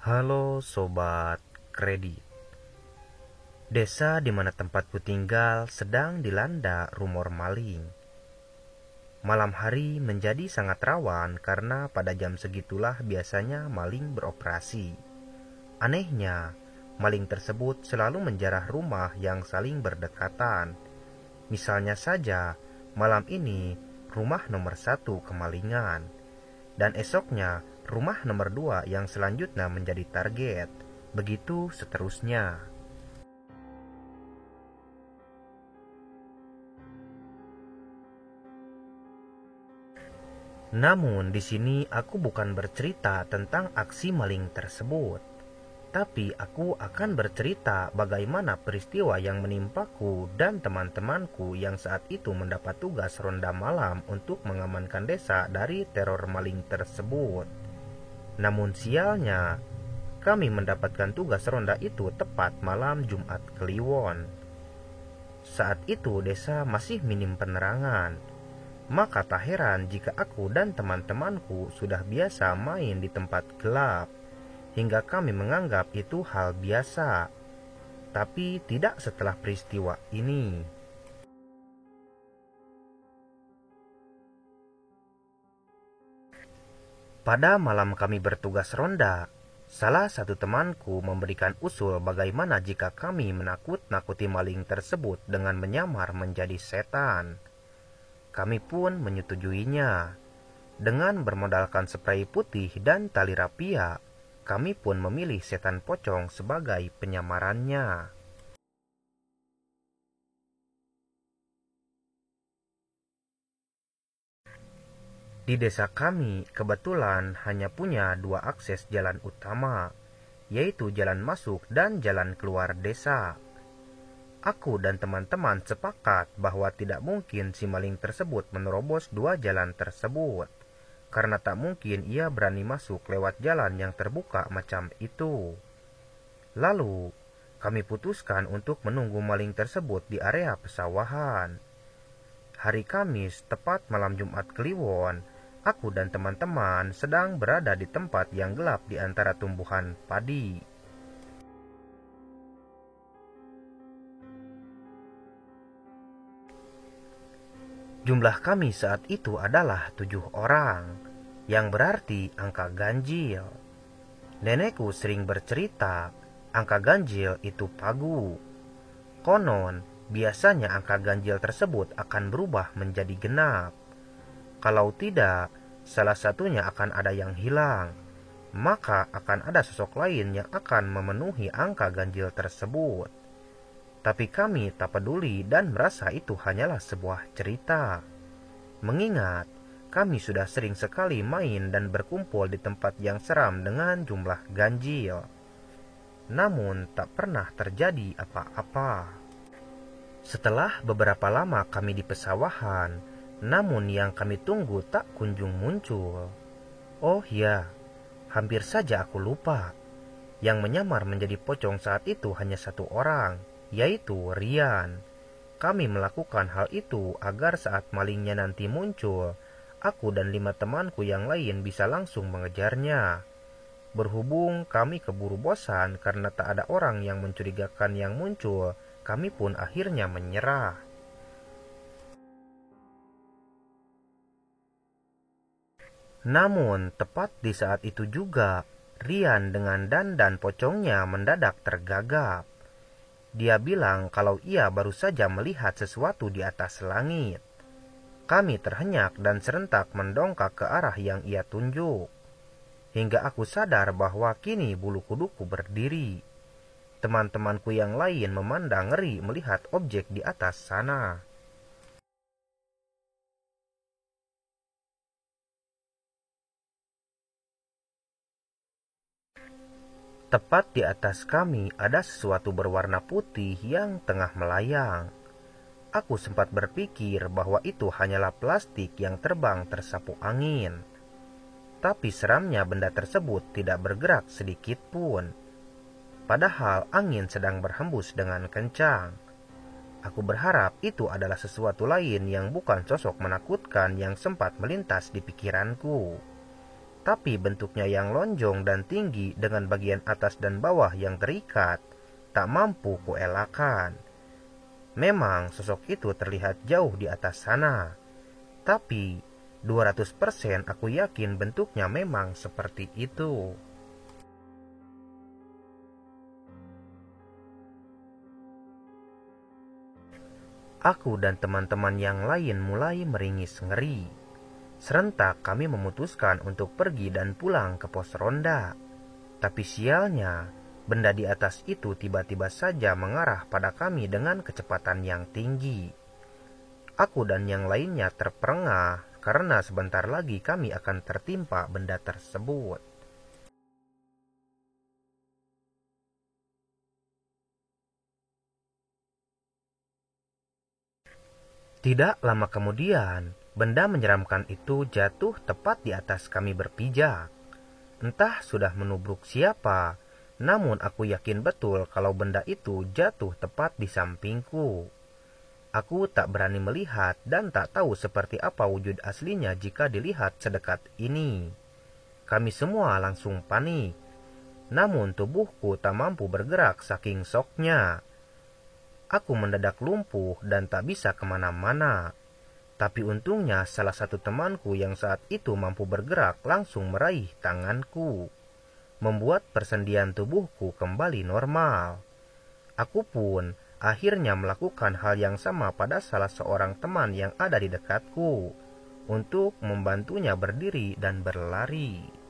Halo Sobat Kredit. Desa di mana tempatku tinggal sedang dilanda rumor maling. Malam hari menjadi sangat rawan karena pada jam segitulah biasanya maling beroperasi. Anehnya, maling tersebut selalu menjarah rumah yang saling berdekatan. Misalnya saja, malam ini rumah nomor 1 kemalingan, dan esoknya rumah nomor 2 yang selanjutnya menjadi target. Begitu seterusnya. Namun di sini aku bukan bercerita tentang aksi maling tersebut, tapi aku akan bercerita bagaimana peristiwa yang menimpaku dan teman-temanku yang saat itu mendapat tugas ronda malam untuk mengamankan desa dari teror maling tersebut. Namun sialnya, kami mendapatkan tugas ronda itu tepat malam Jumat Kliwon. Saat itu desa masih minim penerangan, maka tak heran jika aku dan teman-temanku sudah biasa main di tempat gelap, hingga kami menganggap itu hal biasa. Tapi tidak setelah peristiwa ini. Pada malam kami bertugas ronda, salah satu temanku memberikan usul bagaimana jika kami menakut-nakuti maling tersebut dengan menyamar menjadi setan. Kami pun menyetujuinya. Dengan bermodalkan spray putih dan tali rapia, kami pun memilih setan pocong sebagai penyamarannya. Di desa kami kebetulan hanya punya 2 akses jalan utama, yaitu jalan masuk dan jalan keluar desa. Aku dan teman-teman sepakat bahwa tidak mungkin si maling tersebut menerobos 2 jalan tersebut, karena tak mungkin ia berani masuk lewat jalan yang terbuka macam itu. Lalu, kami putuskan untuk menunggu maling tersebut di area pesawahan. Hari Kamis, tepat malam Jumat Kliwon, aku dan teman-teman sedang berada di tempat yang gelap di antara tumbuhan padi. Jumlah kami saat itu adalah 7 orang, yang berarti angka ganjil. Nenekku sering bercerita, angka ganjil itu pagu. Konon, biasanya angka ganjil tersebut akan berubah menjadi genap. Kalau tidak, salah satunya akan ada yang hilang, maka akan ada sosok lain yang akan memenuhi angka ganjil tersebut. Tapi kami tak peduli dan merasa itu hanyalah sebuah cerita. Mengingat kami sudah sering sekali main dan berkumpul di tempat yang seram dengan jumlah ganjil. Namun tak pernah terjadi apa-apa. Setelah beberapa lama kami di pesawahan, namun yang kami tunggu tak kunjung muncul. Oh ya, hampir saja aku lupa. Yang menyamar menjadi pocong saat itu hanya 1 orang, yaitu Rian. Kami melakukan hal itu agar saat malingnya nanti muncul, aku dan 5 temanku yang lain bisa langsung mengejarnya. Berhubung kami keburu bosan karena tak ada orang yang mencurigakan yang muncul, kami pun akhirnya menyerah. Namun, tepat di saat itu juga, Rian dengan dandan pocongnya mendadak tergagap. Dia bilang kalau ia baru saja melihat sesuatu di atas langit. Kami terhenyak dan serentak mendongkak ke arah yang ia tunjuk. Hingga aku sadar bahwa kini bulu kuduku berdiri. Teman-temanku yang lain memandang ngeri melihat objek di atas sana. Tepat di atas kami ada sesuatu berwarna putih yang tengah melayang. Aku sempat berpikir bahwa itu hanyalah plastik yang terbang tersapu angin. Tapi seramnya benda tersebut tidak bergerak sedikit pun. Padahal angin sedang berhembus dengan kencang. Aku berharap itu adalah sesuatu lain yang bukan sosok menakutkan yang sempat melintas di pikiranku. tapi bentuknya yang lonjong dan tinggi dengan bagian atas dan bawah yang terikat, tak mampu kuelakkan. Memang sosok itu terlihat jauh di atas sana, tapi 200% aku yakin bentuknya memang seperti itu. Aku dan teman-teman yang lain mulai meringis ngeri. Serentak kami memutuskan untuk pergi dan pulang ke pos ronda. Tapi sialnya, benda di atas itu tiba-tiba saja mengarah pada kami dengan kecepatan yang tinggi. Aku dan yang lainnya terperangah karena sebentar lagi kami akan tertimpa benda tersebut. Tidak lama kemudian, benda menyeramkan itu jatuh tepat di atas kami berpijak. Entah sudah menubruk siapa, namun aku yakin betul kalau benda itu jatuh tepat di sampingku. Aku tak berani melihat dan tak tahu seperti apa wujud aslinya jika dilihat sedekat ini. Kami semua langsung panik, namun tubuhku tak mampu bergerak saking syoknya. Aku mendadak lumpuh dan tak bisa kemana-mana. Tapi untungnya salah satu temanku yang saat itu mampu bergerak langsung meraih tanganku, membuat persendian tubuhku kembali normal. Aku pun akhirnya melakukan hal yang sama pada salah seorang teman yang ada di dekatku, untuk membantunya berdiri dan berlari.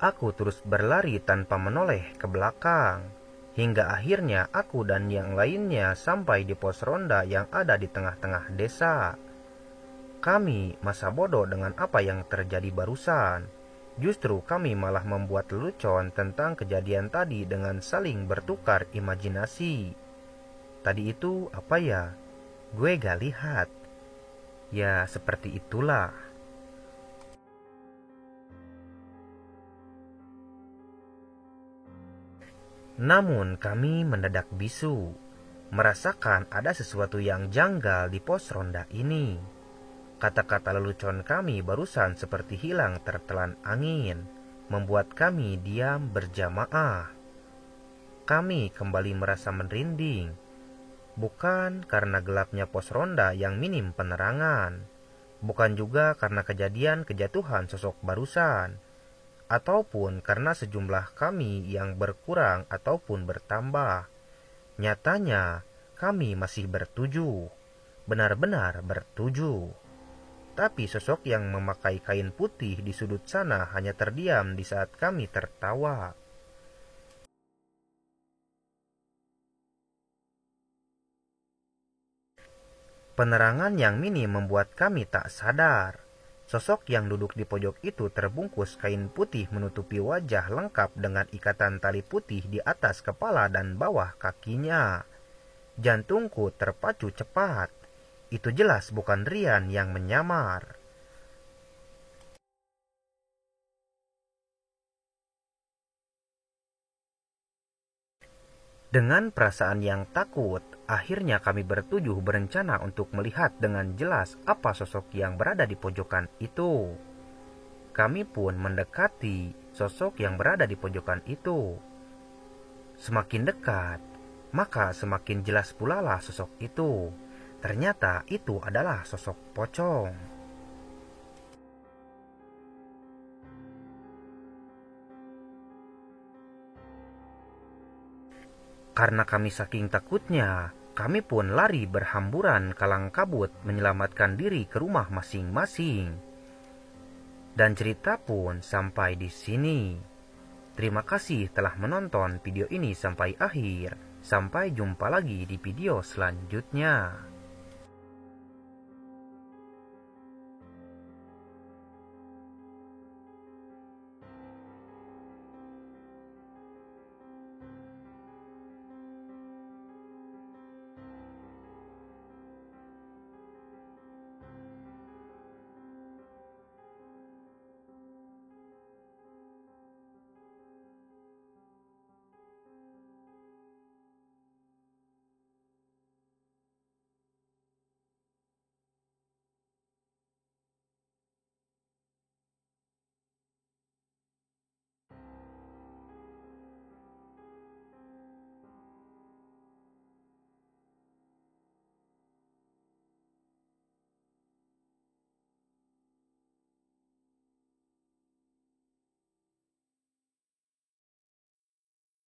Aku terus berlari tanpa menoleh ke belakang, hingga akhirnya aku dan yang lainnya sampai di pos ronda yang ada di tengah-tengah desa. Kami masa bodoh dengan apa yang terjadi barusan. Justru kami malah membuat lelucon tentang kejadian tadi dengan saling bertukar imajinasi. Tadi itu apa ya? Gue gak lihat. Ya seperti itulah. Namun kami mendadak bisu, merasakan ada sesuatu yang janggal di pos ronda ini. Kata-kata lelucon kami barusan seperti hilang tertelan angin, membuat kami diam berjamaah. Kami kembali merasa merinding, bukan karena gelapnya pos ronda yang minim penerangan, bukan juga karena kejadian kejatuhan sosok barusan, ataupun karena sejumlah kami yang berkurang ataupun bertambah. Nyatanya, kami masih bertujuh, benar-benar bertujuh. Tapi sosok yang memakai kain putih di sudut sana hanya terdiam di saat kami tertawa. Penerangan yang minim membuat kami tak sadar. Sosok yang duduk di pojok itu terbungkus kain putih menutupi wajah lengkap dengan ikatan tali putih di atas kepala dan bawah kakinya. Jantungku terpacu cepat. Itu jelas bukan Rian yang menyamar. Dengan perasaan yang takut, akhirnya kami bertujuh berencana untuk melihat dengan jelas apa sosok yang berada di pojokan itu. Kami pun mendekati sosok yang berada di pojokan itu. Semakin dekat, maka semakin jelas pula lah sosok itu. Ternyata itu adalah sosok pocong. Karena kami saking takutnya, kami pun lari berhamburan kalang kabut menyelamatkan diri ke rumah masing-masing. Dan cerita pun sampai di sini. Terima kasih telah menonton video ini sampai akhir. Sampai jumpa lagi di video selanjutnya.